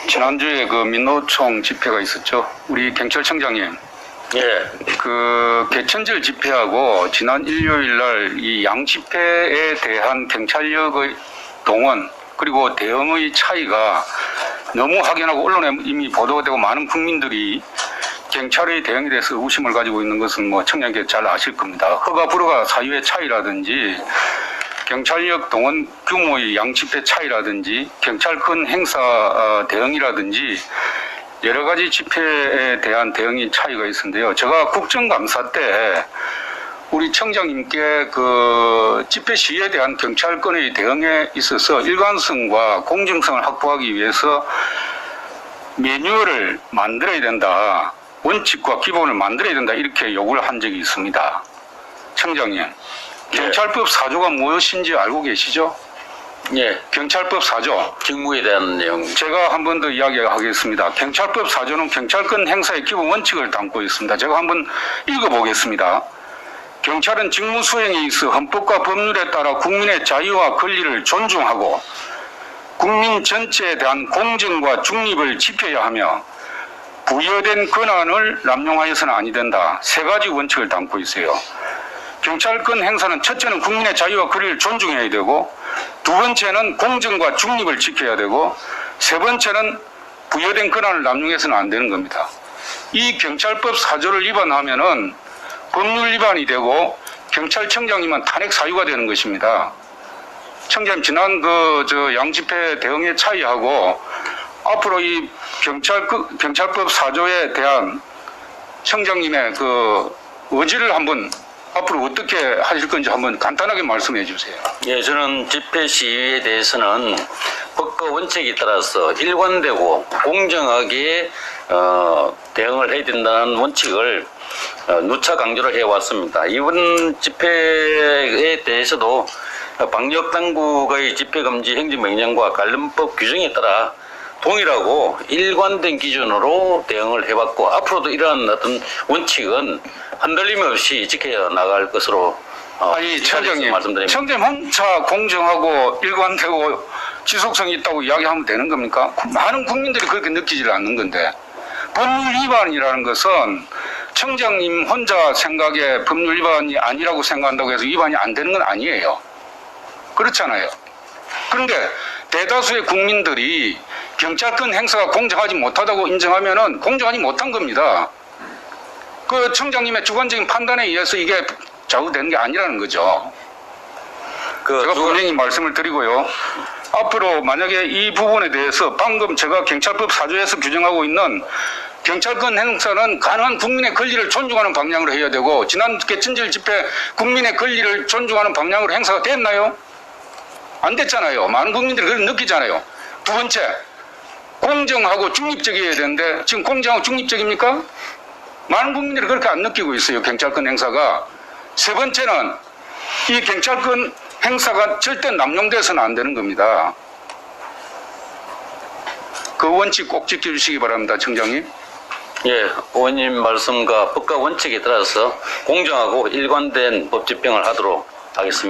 지난주에 그 민노총 집회가 있었죠. 우리 경찰청장님. 예. 그 개천절 집회하고 지난 일요일 날 이 양 집회에 대한 경찰력의 동원 그리고 대응의 차이가 너무 확연하고 언론에 이미 보도가 되고 많은 국민들이 경찰의 대응에 대해서 의구심을 가지고 있는 것은 뭐 청장님께서 잘 아실 겁니다. 허가 불허가 사유의 차이라든지 경찰력 동원 규모의 양 집회 차이라든지 경찰권 행사 대응이라든지 여러 가지 집회에 대한 대응이 차이가 있었는데요. 제가 국정감사 때 우리 청장님께 그 집회 시위에 대한 경찰권의 대응에 있어서 일관성과 공정성을 확보하기 위해서 매뉴얼을 만들어야 된다. 원칙과 기본을 만들어야 된다. 이렇게 요구를 한 적이 있습니다. 청장님, 경찰법 4조가 무엇인지 알고 계시죠? 예. 경찰법 4조. 직무에 대한 내용. 제가 한 번 더 이야기하겠습니다. 경찰법 4조는 경찰권 행사의 기본 원칙을 담고 있습니다. 제가 한번 읽어보겠습니다. 경찰은 직무 수행에 있어 헌법과 법률에 따라 국민의 자유와 권리를 존중하고 국민 전체에 대한 공정과 중립을 지켜야 하며 부여된 권한을 남용하여서는 아니 된다. 세 가지 원칙을 담고 있어요. 경찰권 행사는 첫째는 국민의 자유와 권리를 존중해야 되고 두 번째는 공정과 중립을 지켜야 되고 세 번째는 부여된 권한을 남용해서는 안 되는 겁니다. 이 경찰법 4조를 위반하면은 법률 위반이 되고 경찰청장님은 탄핵 사유가 되는 것입니다. 청장님 지난 그 양집회 대응의 차이하고 앞으로 이 경찰법 4조에 대한 청장님의 그 의지를 한번 앞으로 어떻게 하실 건지 한번 간단하게 말씀해 주세요. 예, 저는 집회 시위에 대해서는 법과 원칙에 따라서 일관되고 공정하게 대응을 해야 된다는 원칙을 누차 강조를 해왔습니다. 이번 집회에 대해서도 방역당국의 집회금지 행정명령과 관련법 규정에 따라 동일하고 일관된 기준으로 대응을 해왔고 앞으로도 이러한 어떤 원칙은 흔들림 없이 지켜 나갈 것으로 아니 청장님, 청장님 혼자 공정하고 일관되고 지속성이 있다고 이야기하면 되는 겁니까? 많은 국민들이 그렇게 느끼지 않는 건데 법률 위반이라는 것은 청장님 혼자 생각에 법률 위반이 아니라고 생각한다고 해서 위반이 안 되는 건 아니에요. 그렇잖아요. 그런데 대다수의 국민들이 경찰권 행사가 공정하지 못하다고 인정하면은 공정하지 못한 겁니다. 그 청장님의 주관적인 판단에 의해서 이게 좌우되는 게 아니라는 거죠. 제가 분명히 말씀을 드리고요. 앞으로 만약에 이 부분에 대해서 방금 제가 경찰법 4조에서 규정하고 있는 경찰권 행사는 가능한 국민의 권리를 존중하는 방향으로 해야 되고 지난 개천절 집회 국민의 권리를 존중하는 방향으로 행사가 됐나요? 안 됐잖아요. 많은 국민들이 그걸 느끼잖아요. 두 번째, 공정하고 중립적이어야 되는데 지금 공정하고 중립적입니까? 많은 국민들이 그렇게 안 느끼고 있어요. 경찰권 행사가. 세 번째는 이 경찰권 행사가 절대 남용돼서는 안 되는 겁니다. 그 원칙 꼭 지켜주시기 바랍니다. 청장님. 예, 의원님 말씀과 법과 원칙에 따라서 공정하고 일관된 법 집행을 하도록 하겠습니다.